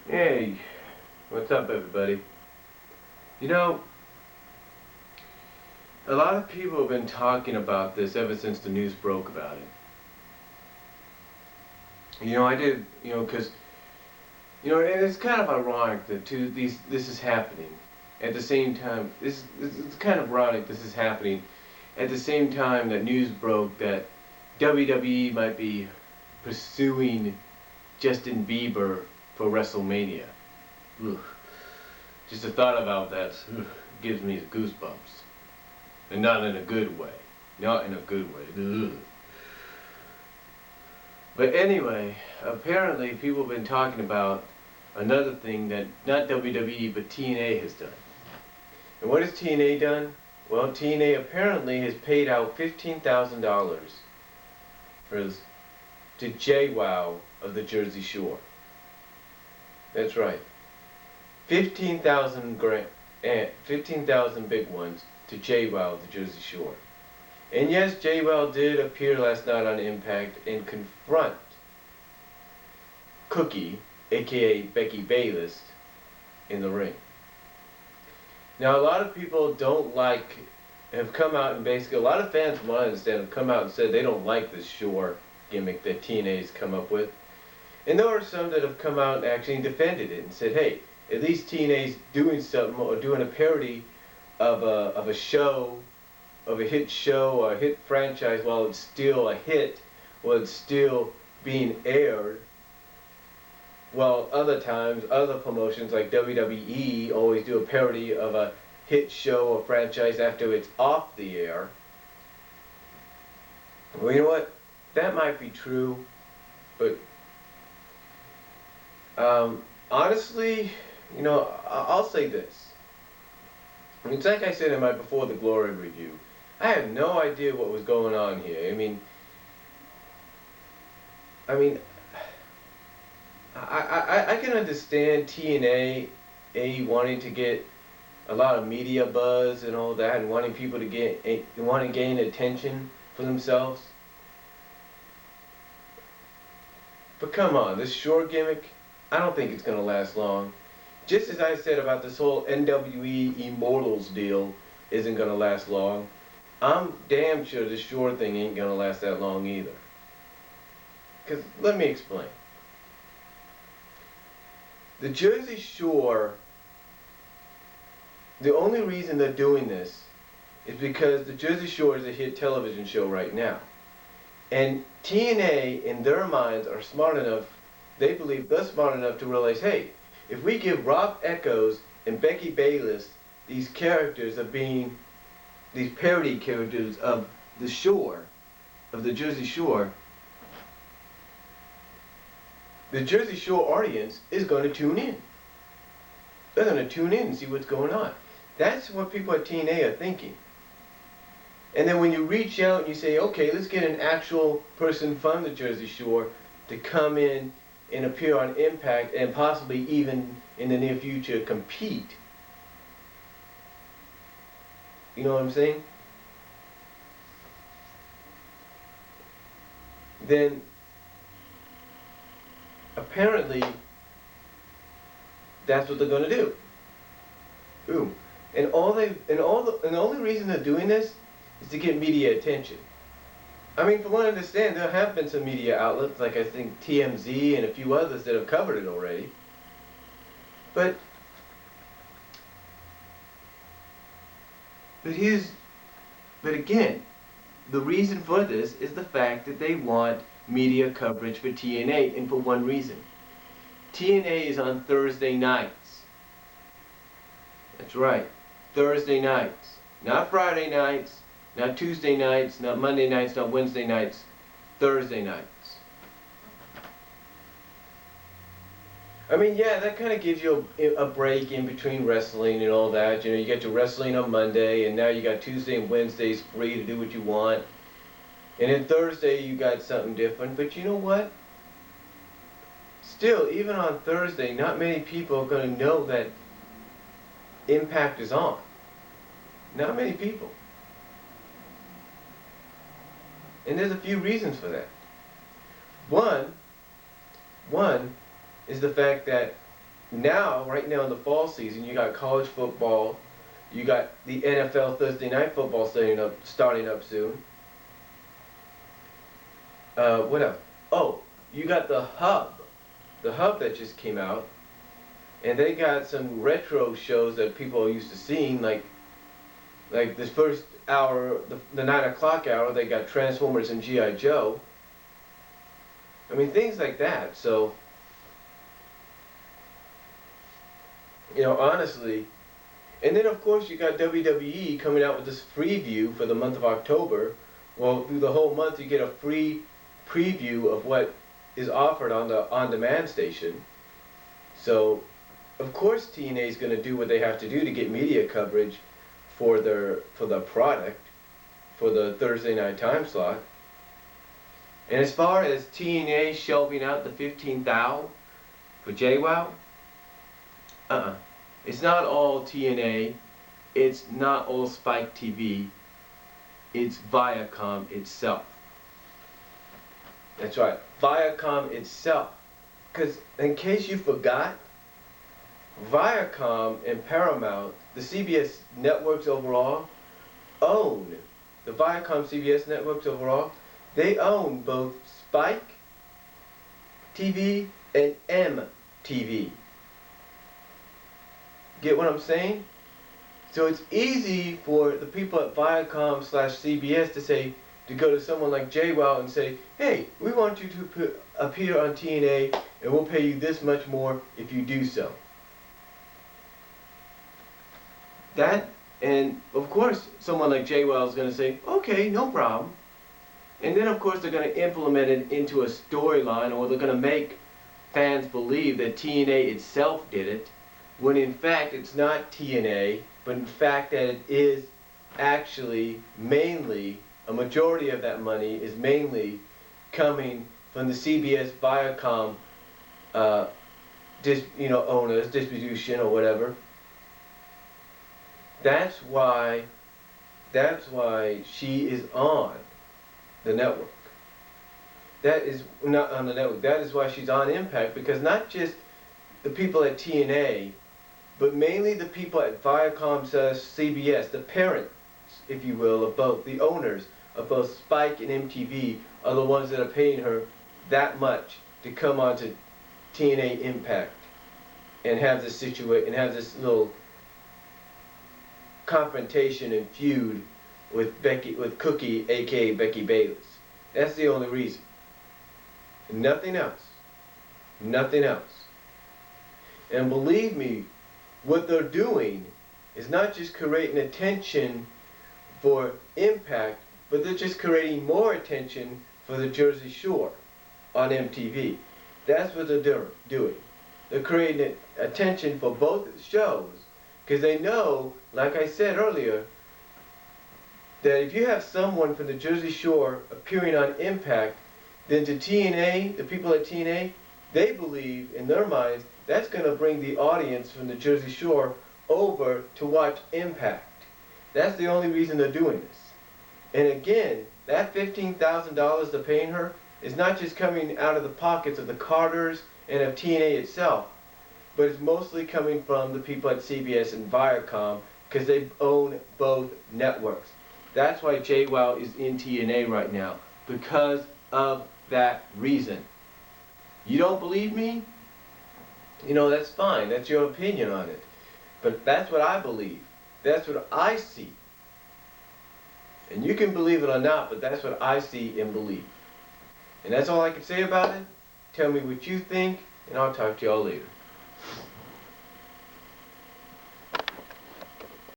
Hey, what's up, everybody? You know, a lot of people have been talking about this ever since the news broke about it. I did, because, and it's kind of ironic that this is happening at the same time. It's kind of ironic this is happening at the same time that news broke that WWE might be pursuing Justin Bieber for WrestleMania. Ugh. Just the thought about that gives me goosebumps. And not in a good way. Not in a good way. Ugh. But anyway, apparently people have been talking about another thing that not WWE but TNA has done. And what has TNA done? Well, TNA apparently has paid out $15,000 to J-WoW of the Jersey Shore. That's right. 15,000 big ones to J-WoW of the Jersey Shore. And yes, J-WoW did appear last night on Impact and confront Cookie, aka Becky Bayless, in the ring. Now, a lot of people have come out and basically, a lot of fans from what I understand have come out and said they don't like this Shore gimmick that TNA's come up with. And there are some that have come out and actually defended it and said, hey, at least TNA's doing something or doing a parody of a show, of a hit show or a hit franchise while it's still a hit, while it's still being aired. While other times, other promotions like WWE always do a parody of a hit show or franchise after it's off the air. Well, you know what? That might be true, but honestly, I'll say this. It's like I said in my Before the Glory review. I had no idea what was going on here. I can understand TNA wanting to get a lot of media buzz and all that, and wanting people to gain attention for themselves. But come on, this Shore gimmick, I don't think it's gonna last long. Just as I said about this whole NWE Immortals deal isn't gonna last long, I'm damn sure this Shore thing ain't gonna last that long either. Because let me explain. The Jersey Shore, the only reason they're doing this is because the Jersey Shore is a hit television show right now. And TNA, in their minds, are smart enough, they believe they're smart enough to realize, hey, if we give Rob Echoes and Becky Bayless these characters of being, these parody characters of the Shore, of the Jersey Shore, the Jersey Shore audience is going to tune in. They're going to tune in and see what's going on. That's what people at TNA are thinking. And then when you reach out and you say, okay, let's get an actual person from the Jersey Shore to come in and appear on Impact and possibly even in the near future compete. You know what I'm saying? Then apparently that's what they're going to do. Ooh. And the only reason they're doing this is to get media attention. I mean, from what I understand, there have been some media outlets, like I think TMZ and a few others that have covered it already. But again, the reason for this is the fact that they want media coverage for TNA, and for one reason. TNA is on Thursday nights. That's right, Thursday nights. Not Friday nights, not Tuesday nights, not Monday nights, not Wednesday nights, Thursday nights. I mean, yeah, that kind of gives you a break in between wrestling and all that. You get your wrestling on Monday, and now you got Tuesday and Wednesdays free to do what you want. And then Thursday you got something different. But you know what? Still, even on Thursday, not many people are going to know that Impact is on. Not many people. And there's a few reasons for that. One is the fact that now, right now in the fall season, you got college football, you got the NFL Thursday night football starting up soon. What else? Oh, you got the Hub that just came out, and they got some retro shows that people are used to seeing, like this first hour, the 9 o'clock hour. They got Transformers and G.I. Joe. I mean, things like that. So, honestly, and then of course you got WWE coming out with this preview for the month of October. Well, through the whole month you get a free preview of what is offered on the on-demand station. So, of course TNA is going to do what they have to do to get media coverage for the product, for the Thursday night time slot. And as far as TNA shelving out the $15,000 for J-WoW, it's not all TNA, it's not all Spike TV, it's Viacom itself. That's right, Viacom itself. Because in case you forgot, Viacom and Paramount, the CBS networks overall, own, the Viacom CBS networks overall, they own both Spike TV and MTV. Get what I'm saying? So it's easy for the people at Viacom/CBS to go to someone like J-WoW and say, hey, we want you to appear on TNA and we'll pay you this much more if you do so. That, and of course someone like J-WoW is going to say, okay, no problem. And then of course they're going to implement it into a storyline, or they're going to make fans believe that TNA itself did it, when in fact it's not TNA, but in fact that it is actually mainly, a majority of that money is mainly coming from the CBS Viacom owners, distribution or whatever. That's why she is on the network. That is not on the network. That is why she's on Impact, because not just the people at TNA, but mainly the people at Viacom/CBS, the parents, if you will, of both, the owners of both Spike and MTV, are the ones that are paying her that much to come on to TNA Impact and have this little confrontation and feud with Cookie, aka Becky Bayless. That's the only reason. Nothing else. Nothing else. And believe me, what they're doing is not just creating attention for Impact, but they're just creating more attention for the Jersey Shore on MTV. That's what they're doing. They're creating attention for both shows, because they know, like I said earlier, that if you have someone from the Jersey Shore appearing on Impact, then to TNA, the people at TNA, they believe in their minds that's going to bring the audience from the Jersey Shore over to watch Impact. That's the only reason they're doing this. And again, that $15,000 they're paying her is not just coming out of the pockets of the Carters and of TNA itself, but it's mostly coming from the people at CBS and Viacom, because they own both networks. That's why J-WoW is in TNA right now, because of that reason. You don't believe me? That's fine. That's your opinion on it. But that's what I believe. That's what I see. And you can believe it or not, but that's what I see and believe. And that's all I can say about it. Tell me what you think, and I'll talk to y'all later.